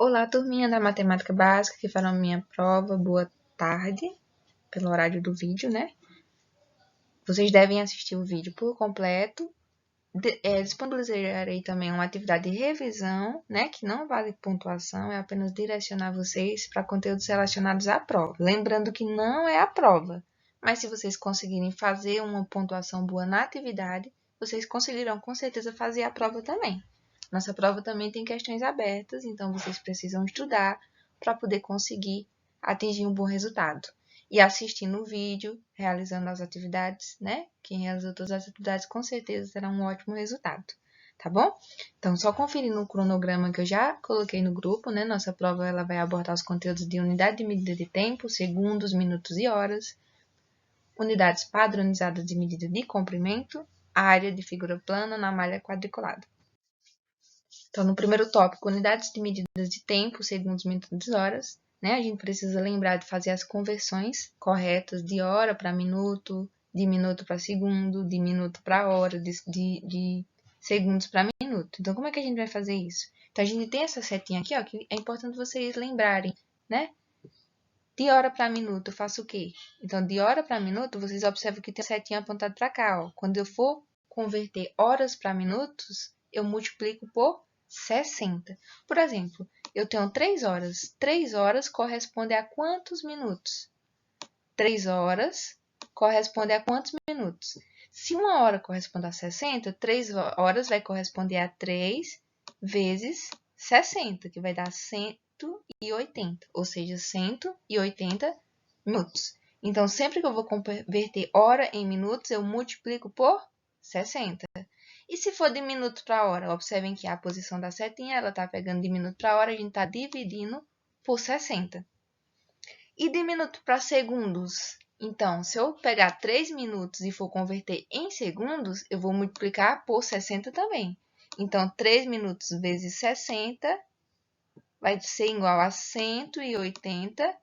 Olá, turminha da Matemática Básica, que farão minha prova. Boa tarde, pelo horário do vídeo, né? Vocês devem assistir o vídeo por completo. Disponibilizarei também uma atividade de revisão, né? Que não vale pontuação, é apenas direcionar vocês para conteúdos relacionados à prova. Lembrando que não é a prova, mas se vocês conseguirem fazer uma pontuação boa na atividade, vocês conseguirão com certeza fazer a prova também. Nossa prova também tem questões abertas, então vocês precisam estudar para poder conseguir atingir um bom resultado. E assistindo o vídeo, realizando as atividades, né? Quem realizou todas as atividades com certeza terá um ótimo resultado, tá bom? Então, só conferindo o cronograma que eu já coloquei no grupo, né? Nossa prova ela vai abordar os conteúdos de unidade de medida de tempo, segundos, minutos e horas, unidades padronizadas de medida de comprimento, área de figura plana na malha quadriculada. Então, no primeiro tópico, unidades de medidas de tempo, segundos, minutos e horas, né? A gente precisa lembrar de fazer as conversões corretas de hora para minuto, de minuto para segundo, de minuto para hora, de segundos para minuto. Então, como é que a gente vai fazer isso? Então, a gente tem essa setinha aqui, ó, que é importante vocês lembrarem, né? De hora para minuto, eu faço o quê? Então, de hora para minuto, vocês observam que tem a setinha apontada para cá, ó. Quando eu for converter horas para minutos, eu multiplico por 60. Por exemplo, eu tenho 3 horas. 3 horas corresponde a quantos minutos? 3 horas corresponde a quantos minutos? Se uma hora corresponde a 60, 3 horas vai corresponder a 3 vezes 60, que vai dar 180, ou seja, 180 minutos. Então, sempre que eu vou converter hora em minutos, eu multiplico por 60. E se for de minuto para hora? Observem que a posição da setinha, ela está pegando de minuto para hora, a gente está dividindo por 60. E de minuto para segundos? Então, se eu pegar 3 minutos e for converter em segundos, eu vou multiplicar por 60 também. Então, 3 minutos vezes 60 vai ser igual a 180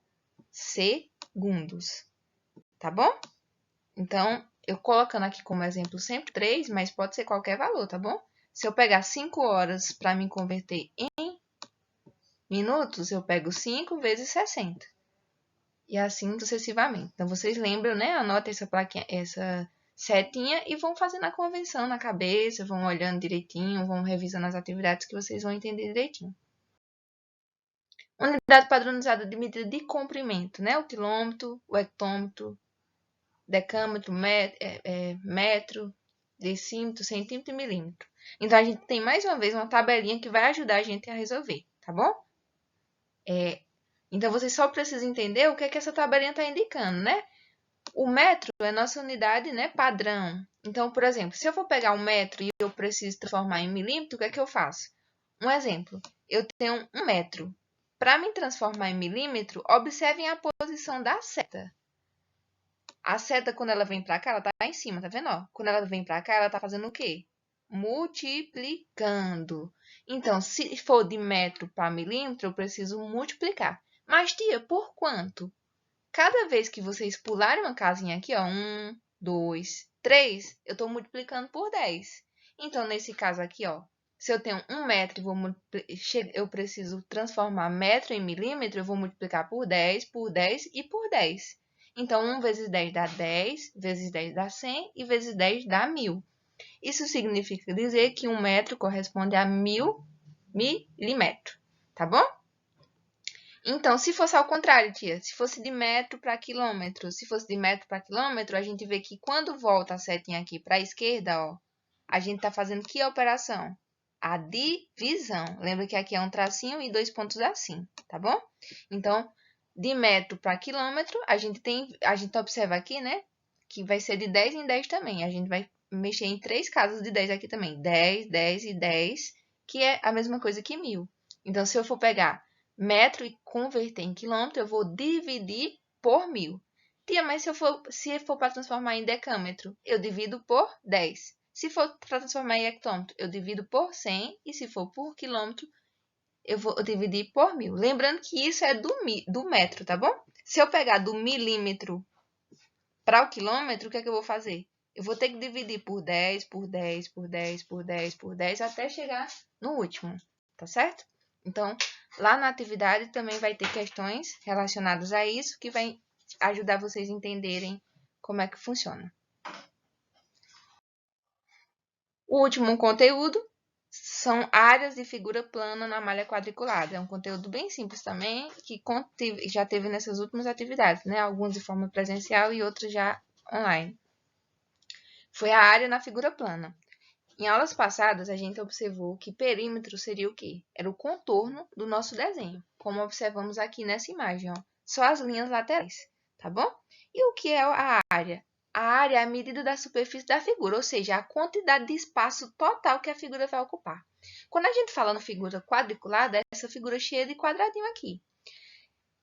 segundos. Tá bom? Então, eu colocando aqui como exemplo sempre 3, mas pode ser qualquer valor, tá bom? Se eu pegar 5 horas para me converter em minutos, eu pego 5 vezes 60. E assim sucessivamente. Então, vocês lembram, né? Anotem essa plaquinha, essa setinha e vão fazendo a convenção na cabeça, vão olhando direitinho, vão revisando as atividades que vocês vão entender direitinho. Unidade padronizada de medida de comprimento, né? O quilômetro, o hectômetro, decâmetro, metro, decímetro, centímetro e milímetro. Então, a gente tem mais uma vez uma tabelinha que vai ajudar a gente a resolver, tá bom? Então, vocês só precisam entender o que é que essa tabelinha está indicando, né? O metro é nossa unidade, né, padrão. Então, por exemplo, se eu for pegar um metro e eu preciso transformar em milímetro, o que é que eu faço? Um exemplo, eu tenho 1 metro. Para me transformar em milímetro, observem a posição da seta. A seta, quando ela vem para cá, ela está em cima, tá vendo? Ó? Quando ela vem para cá, ela está fazendo o quê? Multiplicando. Então, se for de metro para milímetro, eu preciso multiplicar. Mas, tia, por quanto? Cada vez que vocês pularem uma casinha aqui, ó, 1, 2, 3, eu estou multiplicando por 10. Então, nesse caso aqui, ó, se eu tenho 1 metro e eu preciso transformar metro em milímetro, eu vou multiplicar por 10 e por 10. Então, 1 vezes 10 dá 10, vezes 10 dá 100 e vezes 10 dá 1000. Isso significa dizer que 1 metro corresponde a 1000 milímetros, tá bom? Então, se fosse ao contrário, tia, se fosse de metro para quilômetro, se fosse de metro para quilômetro, a gente vê que quando volta a setinha aqui para a esquerda, ó, a gente está fazendo que operação? A divisão. Lembra que aqui é um tracinho e 2 pontos assim, tá bom? Então, de metro para quilômetro, a gente observa aqui, né, que vai ser de 10 em 10 também. A gente vai mexer em 3 casas de 10 aqui também. 10, 10 e 10, que é a mesma coisa que 1000. Então, se eu for pegar metro e converter em quilômetro, eu vou dividir por 1000. Tia, mas se for para transformar em decâmetro, eu divido por 10. Se for para transformar em hectômetro, eu divido por 100. E se for por quilômetro, eu vou dividir por 1000. Lembrando que isso é do metro, tá bom? Se eu pegar do milímetro para o quilômetro, o que é que eu vou fazer? Eu vou ter que dividir por 10, por 10, por 10, por 10, por 10, até chegar no último, tá certo? Então, Lá na atividade também vai ter questões relacionadas a isso, que vai ajudar vocês a entenderem como é que funciona. O último conteúdo são áreas de figura plana na malha quadriculada. É um conteúdo bem simples também, que já teve nessas últimas atividades, né? Algumas de forma presencial e outras já online. Foi a área na figura plana. Em aulas passadas, a gente observou que perímetro seria o quê? Era o contorno do nosso desenho, como observamos aqui nessa imagem, ó. Só as linhas laterais, tá bom? E o que é a área? A área é a medida da superfície da figura, ou seja, a quantidade de espaço total que a figura vai ocupar. Quando a gente fala na figura quadriculada, é essa figura cheia de quadradinho aqui.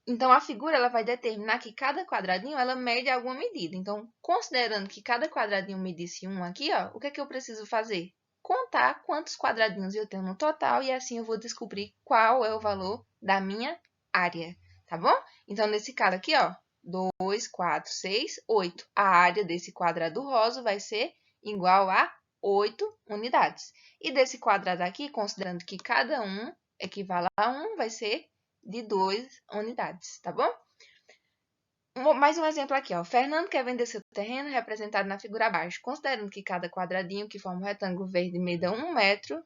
Então, a figura ela vai determinar que cada quadradinho ela mede alguma medida. Então, considerando que cada quadradinho medisse 1 aqui, ó, o que é que eu preciso fazer? Contar quantos quadradinhos eu tenho no total e assim eu vou descobrir qual é o valor da minha área, tá bom? Então, nesse caso aqui, ó, 2, 4, 6, 8. A área desse quadrado rosa vai ser igual a 8 unidades. E desse quadrado aqui, considerando que cada um equivale a 1, vai ser de 2 unidades, tá bom? Mais um exemplo aqui, ó. Fernando quer vender seu terreno representado na figura abaixo, considerando que cada quadradinho que forma um retângulo verde mida 1 metro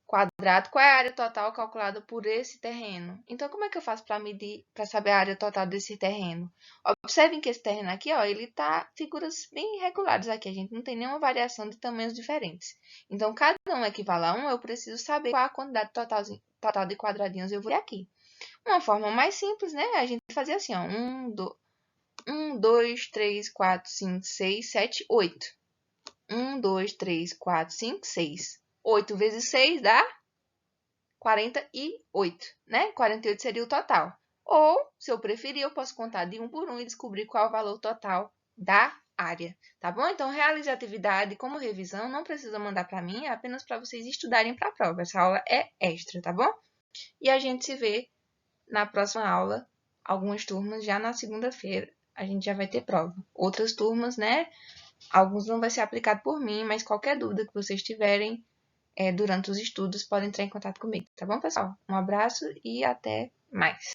quadrado, qual é a área total calculada por esse terreno? Então, como é que eu faço para medir, para saber a área total desse terreno? Observem que esse terreno aqui, ó, ele tá figuras bem irregulares aqui, a gente não tem nenhuma variação de tamanhos diferentes. Então, cada um equivale a 1, eu preciso saber qual a quantidade total de quadradinhos eu vou ter aqui. Uma forma mais simples, né? A gente fazia assim, ó. 1, 2, 3, 4, 5, 6, 7, 8. 1, 2, 3, 4, 5, 6. 8 vezes 6 dá 48, né? 48 seria o total. Ou, se eu preferir, eu posso contar de 1 por 1 e descobrir qual é o valor total da área, tá bom? Então, realize a atividade como revisão, não precisa mandar para mim, é apenas para vocês estudarem para a prova. Essa aula é extra, tá bom? E a gente se vê na próxima aula. Algumas turmas já na segunda-feira a gente já vai ter prova. Outras turmas, né? Alguns não vai ser aplicado por mim, mas qualquer dúvida que vocês tiverem durante os estudos podem entrar em contato comigo, tá bom, pessoal? Um abraço e até mais.